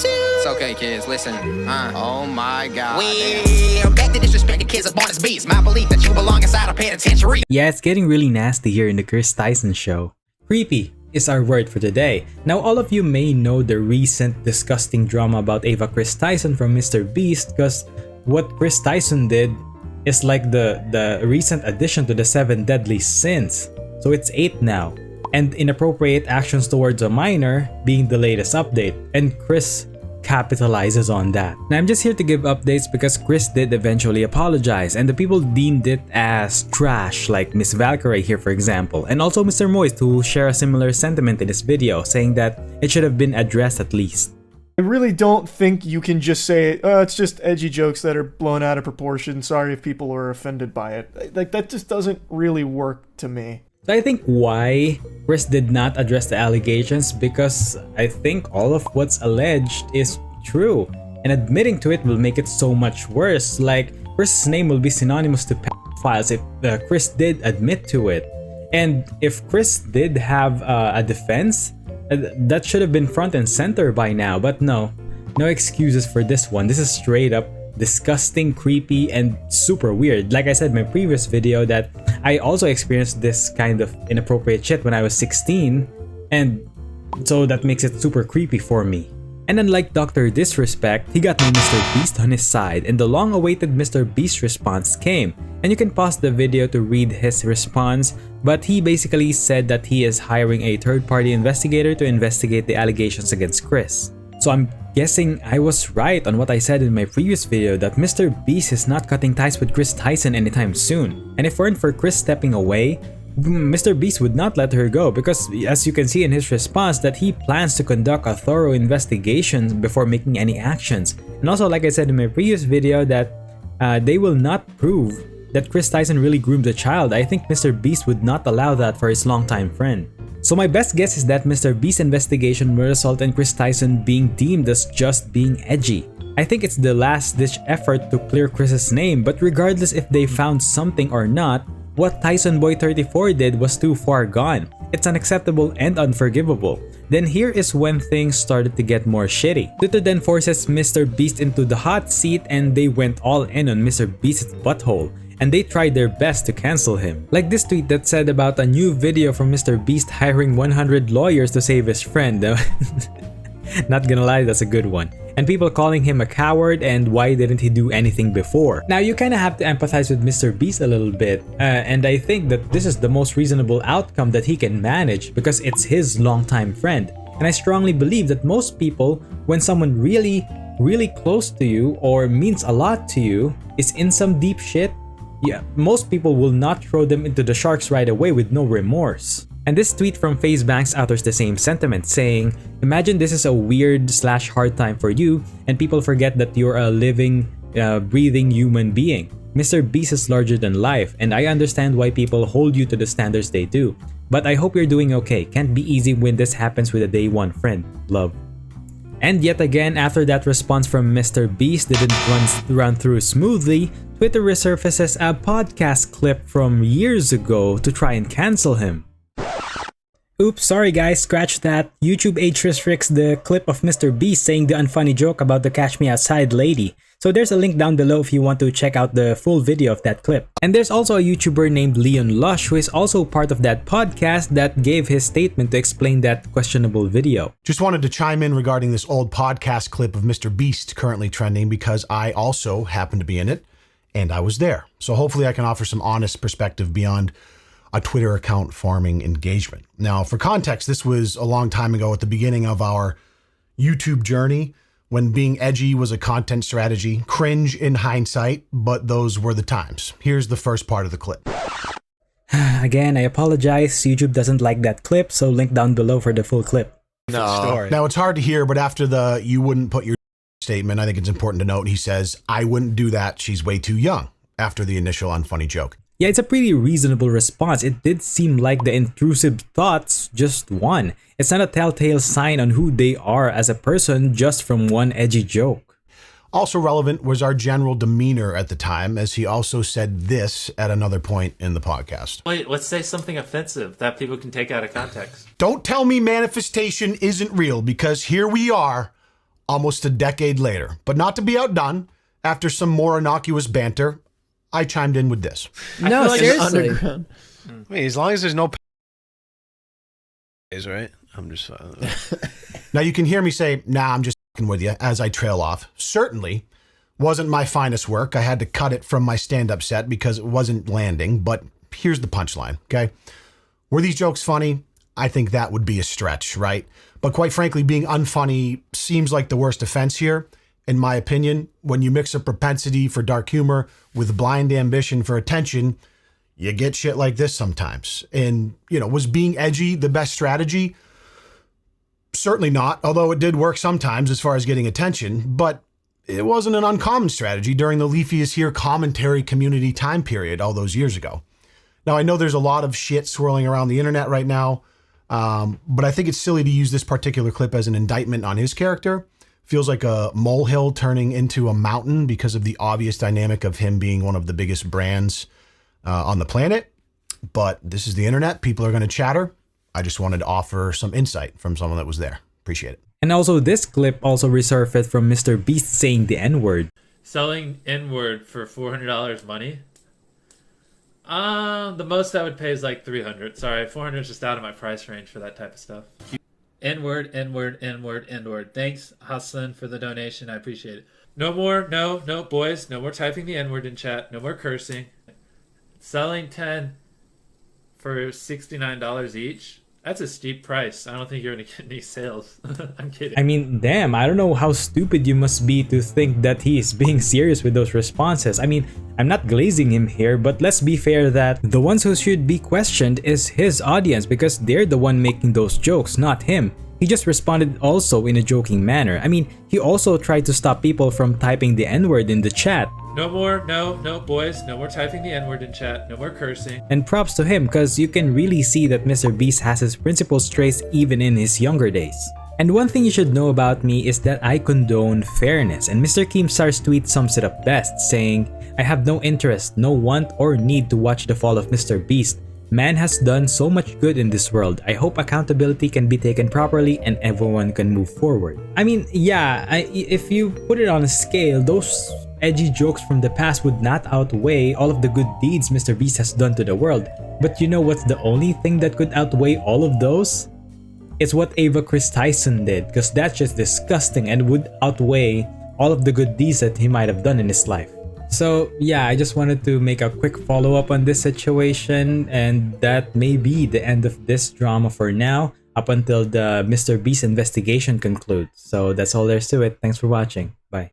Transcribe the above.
It's okay, kids. Listen. Oh my God. We're back to disrespecting kids born as beasts. My belief that you belong inside a penitentiary. Yeah, it's getting really nasty here in the Kris Tyson show. Creepy is our word for today. Now, all of you may know the recent disgusting drama about Kris Tyson from MrBeast, because what Kris Tyson did is like the recent addition to the 7 deadly sins. So it's 8 now. And inappropriate actions towards a minor being the latest update. And Kris capitalizes on that. Now, I'm just here to give updates because Kris did eventually apologize, and the people deemed it as trash, like Miss Valkyrie here for example, and also Mr. Moist, who share a similar sentiment in this video, saying that it should have been addressed at least. I really don't think you can just say, it's just edgy jokes that are blown out of proportion, sorry if people are offended by it. Like, that just doesn't really work to me. So I think why Kris did not address the allegations, because I think all of what's alleged is true, and admitting to it will make it so much worse. Like, Kris's name will be synonymous to pedophiles if Kris did admit to it. And if Kris did have a defense, that should have been front and center by now, but no excuses for this one. This is straight up disgusting, creepy, and super weird. Like I said in my previous video that I also experienced this kind of inappropriate shit when I was 16, and so that makes it super creepy for me. And unlike Dr. Disrespect, he got MrBeast on his side, and the long-awaited MrBeast response came. And you can pause the video to read his response, but he basically said that he is hiring a third-party investigator to investigate the allegations against Kris. So I'm guessing I was right on what I said in my previous video that MrBeast is not cutting ties with Kris Tyson anytime soon. And if it weren't for Kris stepping away, MrBeast would not let her go, because as you can see in his response that he plans to conduct a thorough investigation before making any actions. And also, like I said in my previous video, that they will not prove that Kris Tyson really groomed the child. I think MrBeast would not allow that for his longtime friend. So my best guess is that MrBeast's investigation will result in Kris Tyson being deemed as just being edgy. I think it's the last-ditch effort to clear Kris's name, but regardless if they found something or not, what Tyson Boy 34 did was too far gone. It's unacceptable and unforgivable. Then here is when things started to get more shitty. Twitter then forces MrBeast into the hot seat, and they went all in on MrBeast's butthole, and they tried their best to cancel him. Like this tweet that said about a new video from MrBeast hiring 100 lawyers to save his friend. Not gonna lie, that's a good one. And people calling him a coward and why didn't he do anything before. Now you kinda have to empathize with MrBeast a little bit, and I think that this is the most reasonable outcome that he can manage because it's his longtime friend. And I strongly believe that most people, when someone really close to you or means a lot to you is in some deep shit, yeah, most people will not throw them into the sharks right away with no remorse. And this tweet from FaZe Banks utters the same sentiment, saying, imagine this is a weird/hard time for you and people forget that you're a living, breathing human being. MrBeast is larger than life, and I understand why people hold you to the standards they do. But I hope you're doing okay. Can't be easy when this happens with a day one friend. Love. And yet again, after that response from MrBeast didn't run through smoothly, Twitter resurfaces a podcast clip from years ago to try and cancel him. Oops, sorry guys, scratch that. YouTube age restricts the clip of MrBeast saying the unfunny joke about the Catch Me Outside lady. So there's a link down below if you want to check out the full video of that clip. And there's also a YouTuber named Leon Lush who is also part of that podcast that gave his statement to explain that questionable video. Just wanted to chime in regarding this old podcast clip of MrBeast currently trending because I also happen to be in it and I was there. So hopefully I can offer some honest perspective beyond a Twitter account farming engagement. Now, for context, this was a long time ago at the beginning of our YouTube journey when being edgy was a content strategy. Cringe in hindsight, but those were the times. Here's the first part of the clip. Again, I apologize. YouTube doesn't like that clip, so link down below for the full clip. No. Now, it's hard to hear, but after the "you wouldn't put your" statement, I think it's important to note he says, "I wouldn't do that. She's way too young," after the initial unfunny joke. Yeah, it's a pretty reasonable response. It did seem like the intrusive thoughts just won. It's not a telltale sign on who they are as a person just from one edgy joke. Also relevant was our general demeanor at the time, as he also said this at another point in the podcast. Wait, let's say something offensive that people can take out of context. Don't tell me manifestation isn't real, because here we are almost a decade later. But not to be outdone, after some more innocuous banter, I chimed in with this. No, feel like it's seriously. Underground. Wait, as long as there's no is right. I'm just Now you can hear me say, nah, I'm just f***ing with you as I trail off. Certainly wasn't my finest work. I had to cut it from my stand-up set because it wasn't landing, but here's the punchline, okay? Were these jokes funny? I think that would be a stretch, right? But quite frankly, being unfunny seems like the worst offense here, in my opinion. When you mix a propensity for dark humor with blind ambition for attention, you get shit like this sometimes. And, was being edgy the best strategy? Certainly not, although it did work sometimes as far as getting attention, but it wasn't an uncommon strategy during the Leafy is Here commentary community time period all those years ago. Now, I know there's a lot of shit swirling around the internet right now, but I think it's silly to use this particular clip as an indictment on his character. Feels like a molehill turning into a mountain because of the obvious dynamic of him being one of the biggest brands on the planet. But this is the internet. People are going to chatter. I just wanted to offer some insight from someone that was there. Appreciate it. And also this clip also resurfaced from MrBeast saying the N-word. Selling N-word for $400 money? The most I would pay is like $300. Sorry, $400 is just out of my price range for that type of stuff. N-word, N-word, N-word, N-word. Thanks, Hassan, for the donation. I appreciate it. No more, no, boys. No more typing the N-word in chat. No more cursing. Selling 10 for $69 each? That's a steep price. I don't think you're going to get any sales. I'm kidding. I mean, damn, I don't know how stupid you must be to think that he is being serious with those responses. I mean, I'm not glazing him here, but let's be fair that the ones who should be questioned is his audience because they're the one making those jokes, not him. He just responded also in a joking manner. I mean, he also tried to stop people from typing the N-word in the chat. No more, no, boys. No more typing the N-word in chat. No more cursing. And props to him because you can really see that MrBeast has his principles traced even in his younger days. And one thing you should know about me is that I condone fairness, and Mr. Keemstar's tweet sums it up best, saying, I have no interest, no want, or need to watch the fall of MrBeast. Man has done so much good in this world. I hope accountability can be taken properly and everyone can move forward. I mean, yeah, if you put it on a scale, those edgy jokes from the past would not outweigh all of the good deeds MrBeast has done to the world. But you know what's the only thing that could outweigh all of those? It's what Kris Tyson did, because that's just disgusting and would outweigh all of the good deeds that he might have done in his life. So yeah, I just wanted to make a quick follow-up on this situation, and that may be the end of this drama for now, up until the MrBeast investigation concludes. So that's all there's to it. Thanks for watching. Bye.